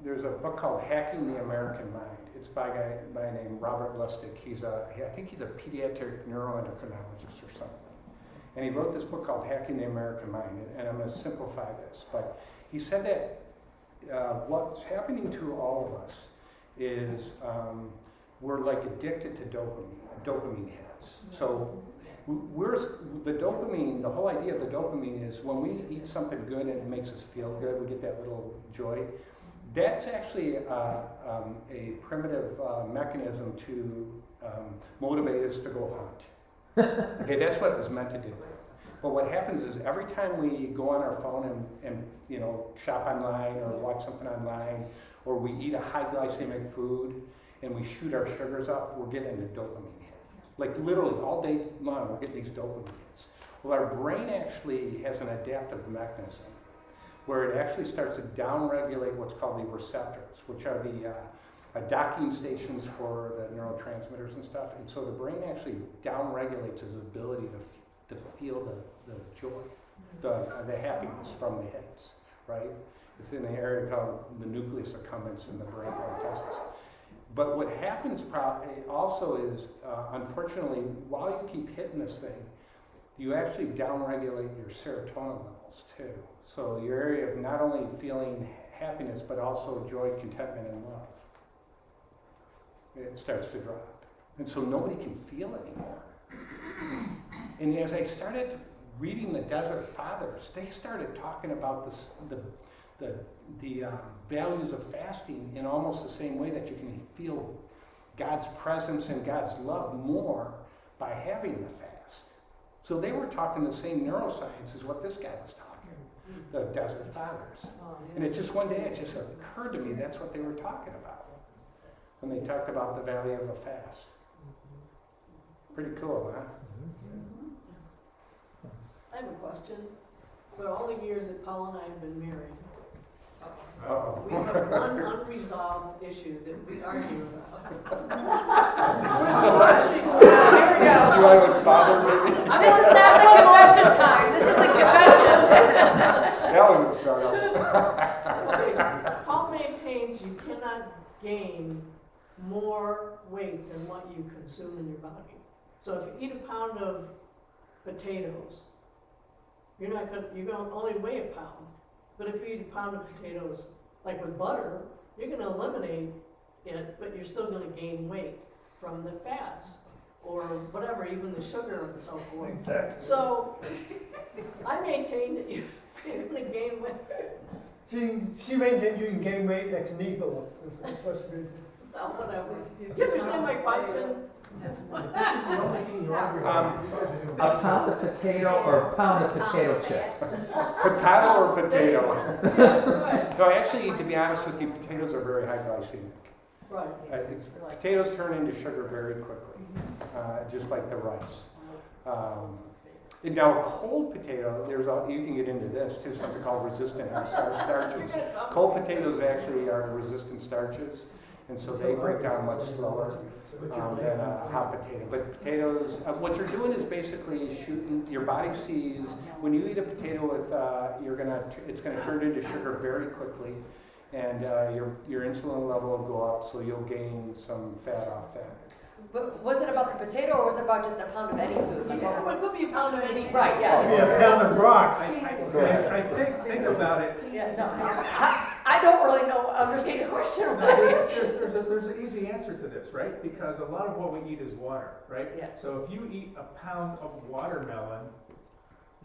S2: there's a book called Hacking the American Mind. It's by a guy named Robert Lustig. I think he's a pediatric neuroendocrinologist or something. And he wrote this book called Hacking the American Mind, and I'm going to simplify this. But he said that what's happening to all of us is we're like addicted to dopamine heads. So the dopamine, the whole idea of the dopamine is when we eat something good and it makes us feel good, we get that little joy. That's actually a primitive mechanism to motivate us to go hunt. Okay, that's what it was meant to do. But what happens is every time we go on our phone and you know, shop online or watch something online, or we eat a high glycemic food and we shoot our sugars up, we're getting a dopamine hit. Like literally all day long, we're getting these dopamine hits. Well, our brain actually has an adaptive mechanism where it actually starts to downregulate what's called the receptors, which are the docking stations for the neurotransmitters and stuff. And so the brain actually downregulates its ability to feel the joy, the happiness from the hits, right? It's in an area called the nucleus accumbens in the brain cortexes. But what happens also is, unfortunately, while you keep hitting this thing, you actually downregulate your serotonin levels too. So your area of not only feeling happiness, but also joy, contentment, and love, it starts to drop. And so nobody can feel anymore. And as I started reading the Desert Fathers, they started talking about the values of fasting in almost the same way that you can feel God's presence and God's love more by having the fast. So they were talking the same neuroscience as what this guy was talking, the Desert Fathers. And it just one day, it just occurred to me that's what they were talking about when they talked about the value of a fast. Pretty cool, huh?
S4: I have a question. For all the years that Paul and I have been married,
S2: Uh-oh.
S4: we have one unresolved issue that we argue about.
S2: You want to father, maybe?
S3: This is not the confession time. This is a confession.
S2: That was a struggle.
S4: Okay, Paul maintains you cannot gain more weight than what you consume in your body. So if you eat a pound of potatoes, you're going to only weigh a pound. But if you eat a pound of potatoes, like with butter, you're going to eliminate it, but you're still going to gain weight from the fats or whatever, even the sugar and so forth.
S8: Exactly.
S4: So I maintain that you're going to gain weight.
S8: She maintains you can gain weight ex nihilo.
S4: Well, whatever. Do you understand my question?
S1: A pound of potato or a pound of potato chips?
S2: Potato or potato?
S4: Right.
S2: No, actually, to be honest with you, potatoes are very high glycemic.
S4: Right.
S2: Potatoes turn into sugar very quickly, just like the rice. And now, cold potato, you can get into this too, something called resistant starches. Cold potatoes actually are resistant starches, and so they break down much slower than a hot potato. But potatoes, what you're doing is basically shooting. Your body sees when you eat a potato with, it's gonna turn into sugar very quickly, and your insulin level will go up, so you'll gain some fat off that.
S3: But was it about the potato or was it about just a pound of any food? Like,
S4: Yeah, it could be a pound of any.
S3: right, yeah.
S8: Be a pound of rocks.
S6: I think about it.
S3: Yeah, no, I don't really understand your question about it.
S6: There's an easy answer to this, right? Because a lot of what we eat is water, right?
S3: Yeah.
S6: So if you eat a pound of watermelon,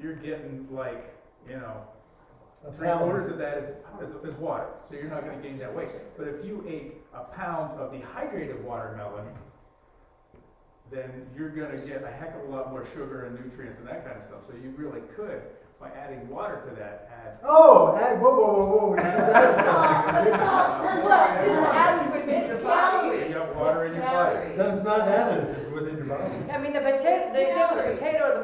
S6: you're getting like, you know,
S8: A
S6: 3/4
S8: pound.
S6: of that is water. So you're not gonna gain that weight. But if you ate a pound of dehydrated watermelon, then you're gonna get a heck of a lot more sugar and nutrients and that kind of stuff. So you really could, by adding water to that, add.
S8: Oh, whoa, we just added something.
S9: Well, it's added within
S4: It's
S9: your calories.
S6: You got water in your body.
S8: Then it's not added, it's within your body.
S3: I mean, the example of the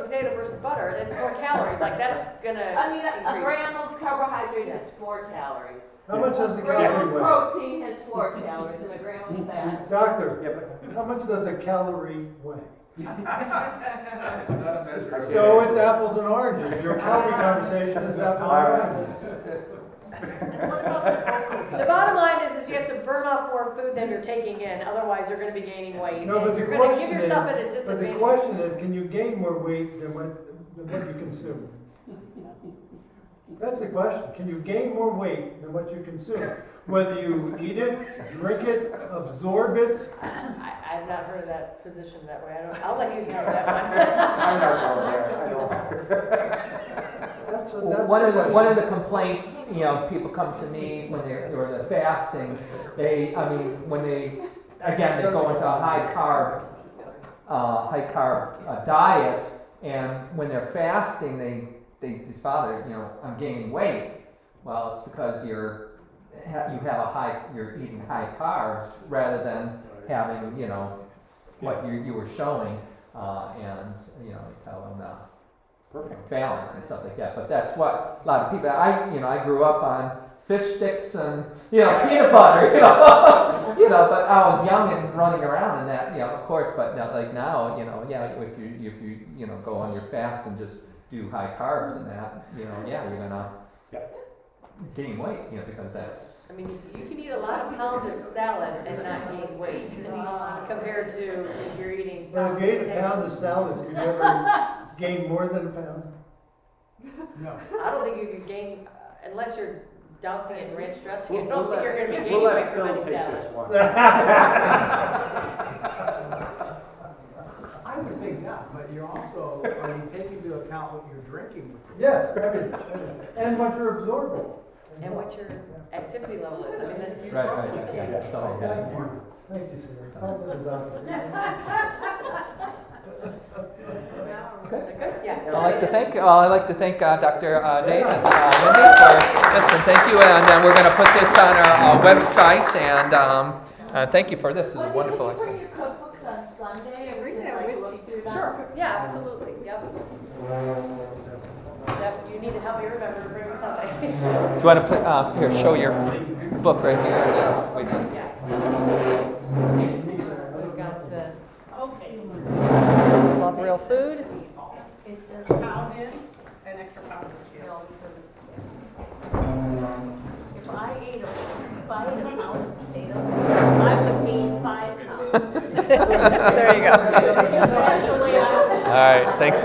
S3: potato versus butter, it's 4 calories. Like, that's gonna
S9: I mean, a
S3: increase.
S9: gram of carbohydrate has 4 calories.
S8: How much does the
S9: A gram
S8: calorie
S9: of
S8: weigh?
S9: protein has 4 calories, and a gram of fat.
S8: Doctor,
S2: Yeah, but
S8: how much does a calorie weigh?
S6: It's not a measure.
S8: So it's apples and oranges. Your calorie conversation is apples and oranges.
S3: The bottom line is you have to burn off more food than you're taking in, otherwise you're gonna be gaining weight.
S8: No,
S3: and
S8: but the
S3: you're gonna give
S8: question
S3: yourself at a
S8: But the
S3: disadvantage.
S8: question is, can you gain more weight than what you consume? That's the question. Can you gain more weight than what you consume? Whether you eat it, drink it, absorb it.
S3: I've not heard of that position that way. I'll let you know that one.
S8: That's
S1: One of the complaints, people come to me when they're fasting. They go into a high carb diet, and when they're fasting, they Father, I'm gaining weight. Well, it's because you're eating high carbs rather than having what you were showing, and you tell them
S2: perfect.
S1: balance and stuff like that. But that's what a lot of people. I grew up on fish sticks and peanut butter. But I was young and running around in that. Of course. But now, if you go on your fast and just do high carbs and that, you're gonna gain weight. Because that's.
S3: I mean, you can eat a lot of pounds of salad and not gain weight compared to if you're eating
S8: Well,
S3: pounds
S8: if you
S3: of
S8: ate a
S3: potato.
S8: pound of salad, could you ever gain more than a pound?
S6: No.
S3: I don't think you can gain, unless you're dousing it in ranch dressing, I
S2: We'll
S3: don't think
S2: let-
S3: you're gonna be
S2: we'll
S3: gaining
S2: let
S3: weight from
S2: Phil
S3: any
S2: take
S3: salad.
S2: this one.
S10: I would think not, but you're also, are you taking into account what you're drinking with your
S8: Yes, everything. And what you're absorbing.
S3: And what your activity level is. I mean, that's.
S1: Right. Yeah. That's all I got.
S8: Thank you, sir. 5 minutes out.
S3: Good, yeah.
S1: I'd like to thank Dr. Dave and Wendy for this, and thank you. And we're going to put this on our website. And thank you for this. This is wonderful.
S9: Can you bring your cookbooks on Sunday and we
S4: Bring
S9: can
S4: that with
S9: look through them?
S3: Sure, yeah, absolutely, yep. Jeff, you need to help me remember to bring something.
S1: Do you want to put here? Show your book right here. Wait.
S3: Yeah. We've got the
S4: Okay.
S3: Love Real Food.
S4: Pound in, an extra pound of scale.
S11: If I ate a pound of potatoes, I would gain 5 pounds.
S3: There you go.
S11: That's the way I
S1: All right. Thanks for